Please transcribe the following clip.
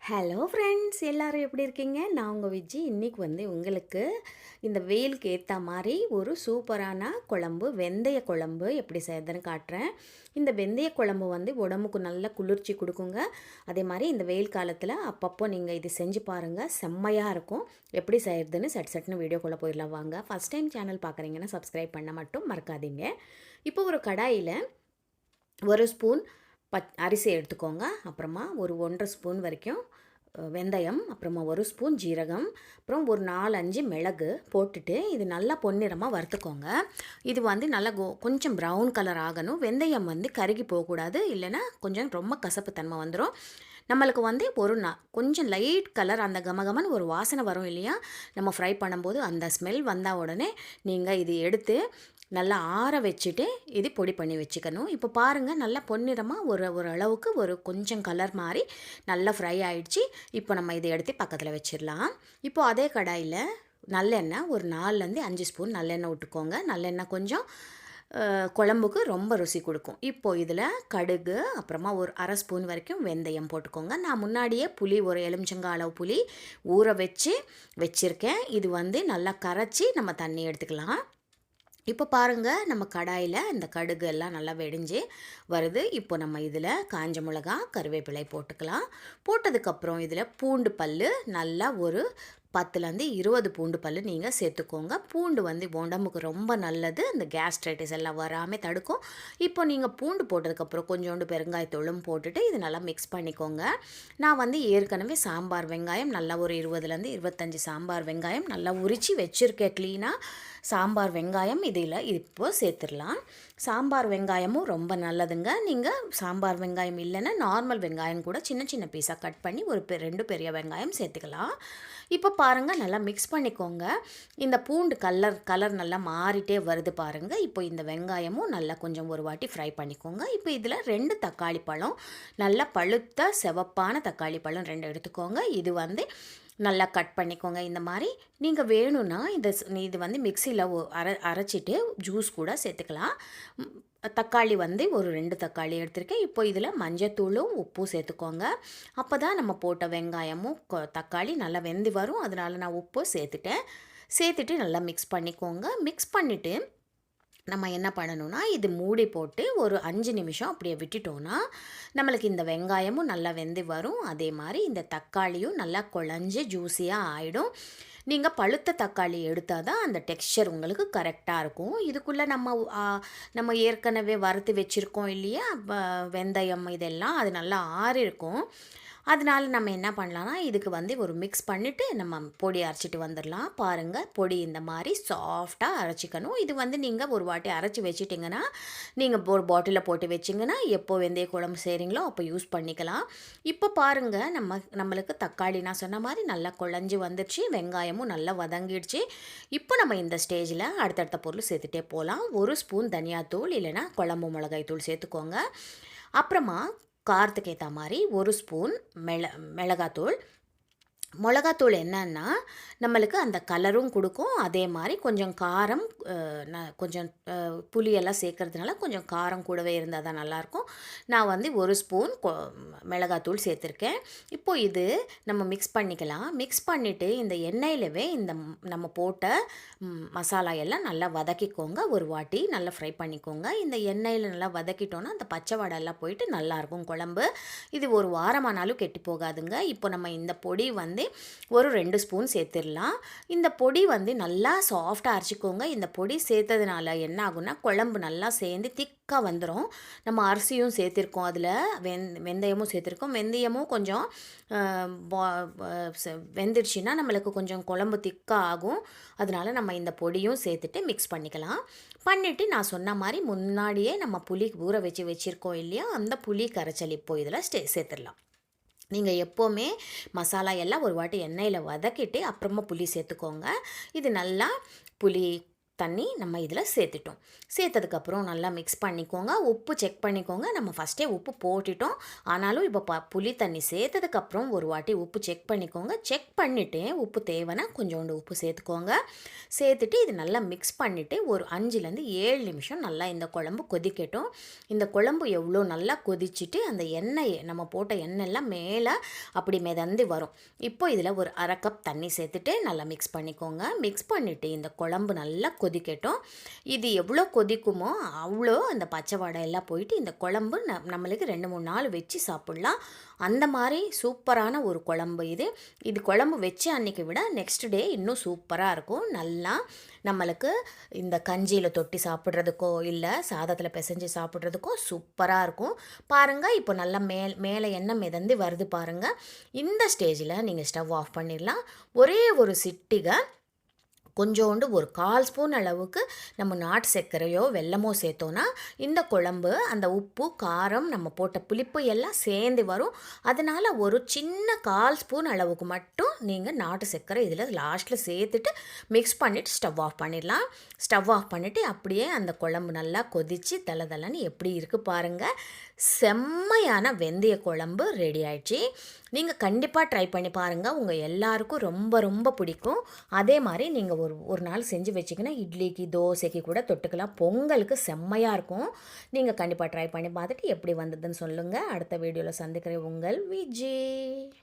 Hello friends, எல்லாரும் எப்படி இருக்கீங்க? நான் உங்கள் விஜி. இன்றைக்கி உங்களுக்கு இந்த வெயிலுக்கு ஏற்ற மாதிரி ஒரு சூப்பரான குழம்பு, வெந்தய குழம்பு எப்படி செய்யறதுன்னு காட்டுறேன். இந்த வெந்தய குழம்பு உடம்புக்கு நல்ல குளிர்ச்சி கொடுக்குங்க. அதே மாதிரி இந்த வெயில் காலத்தில் அப்பப்போ நீங்கள் இது செஞ்சு பாருங்கள், செம்மையாக இருக்கும். எப்படி செய்யறதுன்னு சட்டுன்னு வீடியோக்குள்ளே போயிடலாம் வாங்க. ஃபஸ்ட் டைம் சேனல் பார்க்குறீங்கன்னா சப்ஸ்கிரைப் பண்ண மட்டும் மறக்காதீங்க. இப்போ ஒரு கடாயில் ஒரு ஸ்பூன் அரிசி எடுத்துக்கோங்க. அப்புறமா ஒரு 1.5 ஸ்பூன் வரைக்கும் வெந்தயம், அப்புறமா ஒரு ஸ்பூன் ஜீரகம், அப்புறம் ஒரு 4-5 மிளகு போட்டுட்டு இது நல்லா பொன்னிறமாக வறுத்துக்கோங்க. இது நல்லா கொஞ்சம் ப்ரௌன் கலர் ஆகணும். வெந்தயம் கருகி போகக்கூடாது, இல்லைன்னா கொஞ்சம் ரொம்ப கசப்பு தன்மை வந்துடும். நம்மளுக்கு ஒரு கொஞ்சம் லைட் கலர் அந்த கமகமன்னு ஒரு வாசனை வரும் இல்லையா, நம்ம ஃப்ரை பண்ணும்போது அந்த ஸ்மெல் வந்தால் உடனே நீங்கள் இது எடுத்து நல்லா ஆற வச்சுட்டு இது பொடி பண்ணி வச்சுக்கணும். இப்போ பாருங்கள், நல்லா பொன்னிறமாக ஒரு அளவுக்கு ஒரு கொஞ்சம் கலர் மாதிரி நல்லா ஃப்ரை ஆகிடுச்சு. இப்போ நம்ம இதை எடுத்து பக்கத்தில் வச்சிடலாம். இப்போது அதே கடாயில் நல்லெண்ணெய் ஒரு 4-5 ஸ்பூன் நல்லெண்ணெய் விட்டுக்கோங்க. நல்லெண்ணெய் கொஞ்சம் குழம்புக்கு ரொம்ப ருசி கொடுக்கும். இப்போது இதில் கடுகு, அப்புறமா ஒரு 1/2 ஸ்பூன் வரைக்கும் வெந்தயம் போட்டுக்கோங்க. நான் முன்னாடியே புளி ஒரு எலுமிச்சங்காய் அளவு புளி ஊற வச்சுருக்கேன். இது நல்லா கரைச்சி நம்ம தண்ணி எடுத்துக்கலாம். இப்போ பாருங்கள், நம்ம கடாயில் இந்த கடுகு எல்லாம் நல்லா வெடிஞ்சு வருது. இப்போ நம்ம இதில் காஞ்ச மிளகா, கருவேப்பிலை போட்டுக்கலாம். போட்டதுக்கப்புறம் இதில் பூண்டு பல் நல்லா ஒரு 10-20 பூண்டு பல் நீங்கள் சேர்த்துக்கோங்க. பூண்டு உடம்புக்கு ரொம்ப நல்லது. இந்த கேஸ்ட்ரைட்டிஸ் எல்லாம் வராமல் தடுக்கும். இப்போ நீங்கள் பூண்டு போட்டதுக்கப்புறம் கொஞ்சோண்டு பெருங்காயத்தூளும் போட்டுட்டு இது நல்லா மிக்ஸ் பண்ணிக்கோங்க. நான் ஏற்கனவே சாம்பார் வெங்காயம் நல்லா ஒரு 20-25 சாம்பார் வெங்காயம் நல்லா உரித்து வச்சுருக்கேன் க்ளீனாக. சாம்பார் வெங்காயம் இதில் இப்போ சேர்த்துடலாம். சாம்பார் வெங்காயமும் ரொம்ப நல்லதுங்க. நீங்கள் சாம்பார் வெங்காயம் இல்லைன்னா நார்மல் வெங்காயம் கூட சின்ன சின்ன பீஸாக கட் பண்ணி ஒரு 2 பெரிய வெங்காயம் சேர்த்துக்கலாம். இப்போ பாருங்கள், நல்லா மிக்ஸ் பண்ணிக்கோங்க. இந்த பூண்டு கலர் நல்லா மாறிட்டே வருது பாருங்கள். இப்போ இந்த வெங்காயமும் நல்லா கொஞ்சம் ஒரு வாட்டி ஃப்ரை பண்ணிக்கோங்க. இப்போ இதில் 2 தக்காளி பழம், நல்லா பழுத்த சிவப்பான தக்காளி பழம் 2 எடுத்துக்கோங்க. இது நல்லா கட் பண்ணிக்கோங்க. இந்த மாதிரி நீங்கள் வேணும்னா இது மிக்சியில் அரைச்சிட்டு ஜூஸ் கூட சேர்த்துக்கலாம். தக்காளி ஒரு 2 தக்காளி எடுத்திருக்கேன். இப்போ இதில் மஞ்சத்தூளும் உப்பும் சேர்த்துக்கோங்க. அப்போ தான் நம்ம போட்ட வெங்காயமும் தக்காளி நல்லா வெந்து வரும். அதனால் நான் உப்பு சேர்த்துட்டு நல்லா மிக்ஸ் பண்ணிக்கோங்க. மிக்ஸ் பண்ணிவிட்டு நம்ம என்ன பண்ணணும்னா, இது மூடி போட்டு ஒரு 5 நிமிஷம் அப்படியே விட்டுட்டோன்னா நம்மளுக்கு இந்த வெங்காயமும் நல்லா வெந்து வரும். அதே மாதிரி இந்த தக்காளியும் நல்லா குழஞ்சி ஜூஸியாக ஆகிடும். நீங்கள் பழுத்த தக்காளி எடுத்தால் தான் அந்த டெக்ஸ்சர் உங்களுக்கு கரெக்டாக இருக்கும். இதுக்குள்ளே நம்ம ஏற்கனவே வறுத்து வச்சுருக்கோம் இல்லையா, வெந்தயம் இதெல்லாம் அது நல்லா ஆறிருக்கும். அதனால நம்ம என்ன பண்ணலான்னா, இதுக்கு ஒரு மிக்ஸ் பண்ணிவிட்டு நம்ம பொடி அரைச்சிட்டு வந்துடலாம். பாருங்கள், பொடி இந்த மாதிரி சாஃப்டாக அரைச்சிக்கணும். இது நீங்கள் ஒரு வாட்டி அரைச்சி வச்சிட்டிங்கன்னா, நீங்கள் ஒரு பாட்டிலில் போட்டு வச்சிங்கன்னா எப்போ வெந்தய குழம்பு செய்கிறீங்களோ அப்போ யூஸ் பண்ணிக்கலாம். இப்போ பாருங்கள், நம்மளுக்கு தக்காளி நான் சொன்ன மாதிரி நல்லா குழஞ்சி வந்துடுச்சு. வெங்காயமும் நல்லா வதங்கிடுச்சு. இப்போ நம்ம இந்த ஸ்டேஜில் அடுத்தடுத்த பொருள் சேர்த்துட்டே போகலாம். 1 ஸ்பூன் தனியாத்தூள் இல்லைன்னா குழம்பு மிளகாய் தூள் சேர்த்துக்கோங்க. அப்புறமா காரத்துக்கு ஏற்ற மாதிரி 1 ஸ்பூன் மிளகாத்தூள். மிளகாத்தூள் என்னன்னா, நம்மளுக்கு அந்த கலரும் கொடுக்கும். அதே மாதிரி கொஞ்சம் காரம், கொஞ்சம் புளியெல்லாம் சேர்க்கறதுனால கொஞ்சம் காரம் கூடவே இருந்தால் தான் நல்லாயிருக்கும். நான் 1 ஸ்பூன் மிளகாத்தூள் சேர்த்துருக்கேன். இப்போது இது நம்ம மிக்ஸ் பண்ணிக்கலாம். மிக்ஸ் பண்ணிவிட்டு இந்த எண்ணெயிலவே இந்த நம்ம போட்ட மசாலா எல்லாம் நல்லா வதக்கிக்கோங்க. ஒரு வாட்டி நல்லா ஃப்ரை பண்ணிக்கோங்க. இந்த எண்ணெயில் நல்லா வதக்கிட்டோன்னா அந்த பச்சை வாடெல்லாம் போயிட்டு நல்லாயிருக்கும் குழம்பு. இது ஒரு வாரமானாலும் கெட்டு போகாதுங்க. இப்போ நம்ம இந்த பொடி ஒரு 2 ஸ்பூன் சேர்த்துடலாம். இந்த பொடி நல்லா சாஃப்டாக அரைச்சிக்கோங்க. இந்த பொடி சேர்த்ததுனால என்ன ஆகும்னா, குழம்பு நல்லா சேர்ந்து திக்காக வந்துடும். நம்ம அரிசியும் சேர்த்துருக்கோம், அதில் வெந்தயமும் சேர்த்துருக்கோம். வெந்தயமும் கொஞ்சம் வெந்துடுச்சுன்னா நம்மளுக்கு கொஞ்சம் குழம்பு திக்காக ஆகும். அதனால் நம்ம இந்த பொடியும் சேர்த்துட்டு மிக்ஸ் பண்ணிக்கலாம். பண்ணிவிட்டு நான் சொன்ன மாதிரி முன்னாடியே நம்ம புளி ஊற வச்சுருக்கோம் இல்லையா, அந்த புளி கரைச்சல் இப்போ இதில் சேர்த்துடலாம். நீங்கள் எப்போவுமே மசாலா எல்லாம் ஒரு வாட்டி எண்ணெயில் வதக்கிட்டு அப்புறமா புளி சேர்த்துக்கோங்க. இது நல்லா புளி தண்ணி நம்ம இதில் சேர்த்துட்டோம். சேர்த்ததுக்கப்புறம் நல்லா மிக்ஸ் பண்ணிக்கோங்க. உப்பு செக் பண்ணிக்கோங்க. நம்ம ஃபஸ்ட்டே உப்பு போட்டுட்டோம். ஆனாலும் இப்போ புளி தண்ணி சேர்த்ததுக்கப்புறம் ஒரு வாட்டி உப்பு செக் பண்ணிக்கோங்க. செக் பண்ணிவிட்டு உப்பு தேவைன்னா கொஞ்சோண்டு உப்பு சேர்த்துக்கோங்க. சேர்த்துட்டு இது நல்லா மிக்ஸ் பண்ணிவிட்டு ஒரு 5லேருந்து 7 நிமிஷம் நல்லா இந்த குழம்பு கொதிக்கட்டும். இந்த குழம்பு எவ்வளோ நல்லா கொதிச்சுட்டு அந்த எண்ணெய் நம்ம போட்ட எண்ணெய்லாம் மேலே அப்படி மிதந்து வரும். இப்போ இதில் ஒரு 1/2 கப் தண்ணி சேர்த்துட்டு நல்லா மிக்ஸ் பண்ணிக்கோங்க. மிக்ஸ் பண்ணிவிட்டு இந்த குழம்பு நல்லா கொதிக்கட்டும். இது எவ்வளோ கொதிக்குமோ அவ்வளோ அந்த பச்சை வாடை எல்லாம் போயிட்டு இந்த குழம்பு நம்மளுக்கு 2-3 நாள் வச்சு சாப்பிட்லாம். அந்த மாதிரி சூப்பரான ஒரு குழம்பு இது. இது குழம்பு வச்சு அன்றைக்கி விட நெக்ஸ்ட் டே இன்னும் சூப்பராக இருக்கும். நல்லா நம்மளுக்கு இந்த கஞ்சியில் தொட்டி சாப்பிட்றதுக்கோ இல்லை சாதத்தில் பிசைஞ்சு சாப்பிட்றதுக்கோ சூப்பராக இருக்கும். பாருங்கள், இப்போ நல்லா மேலே எண்ணெய் மிதந்து வருது பாருங்கள். இந்த ஸ்டேஜில் நீங்கள் ஸ்டவ் ஆஃப் பண்ணிடலாம். ஒரே ஒரு சிட்டிகை கொஞ்சோண்டு ஒரு 1/4 ஸ்பூன் அளவுக்கு நம்ம நாட்டு சர்க்கரையோ வெல்லமோ சேர்த்தோன்னா இந்த குழம்பு அந்த உப்பு காரம் நம்ம போட்ட புளிப்பு எல்லாம் சேர்ந்து வரும். அதனால் ஒரு சின்ன 1/4 ஸ்பூன் அளவுக்கு மட்டும் நீங்கள் நாட்டு சர்க்கரை இதில் லாஸ்ட்டில் சேர்த்துட்டு மிக்ஸ் பண்ணிவிட்டு ஸ்டவ் ஆஃப் பண்ணிடலாம். ஸ்டவ் ஆஃப் பண்ணிவிட்டு அப்படியே அந்த குழம்பு நல்லா கொதித்து தளன்னு எப்படி இருக்குது பாருங்கள். செம்மையான வெந்தய குழம்பு ரெடி ஆயிடுச்சு. நீங்கள் கண்டிப்பாக ட்ரை பண்ணி பாருங்கள். உங்கள் எல்லாருக்கும் ரொம்ப ரொம்ப பிடிக்கும். அதே மாதிரி நீங்கள் ஒரு நாள் செஞ்சு வச்சிங்கன்னா இட்லிக்கு தோசைக்கு கூட தொட்டுக்கலாம். பொங்கலுக்கு செம்மையாக இருக்கும். நீங்கள் கண்டிப்பாக ட்ரை பண்ணி பார்த்துட்டு எப்படி வந்ததுன்னு சொல்லுங்கள். அடுத்த வீடியோவில் சந்திக்கிறேன். உங்கள் விஜய்.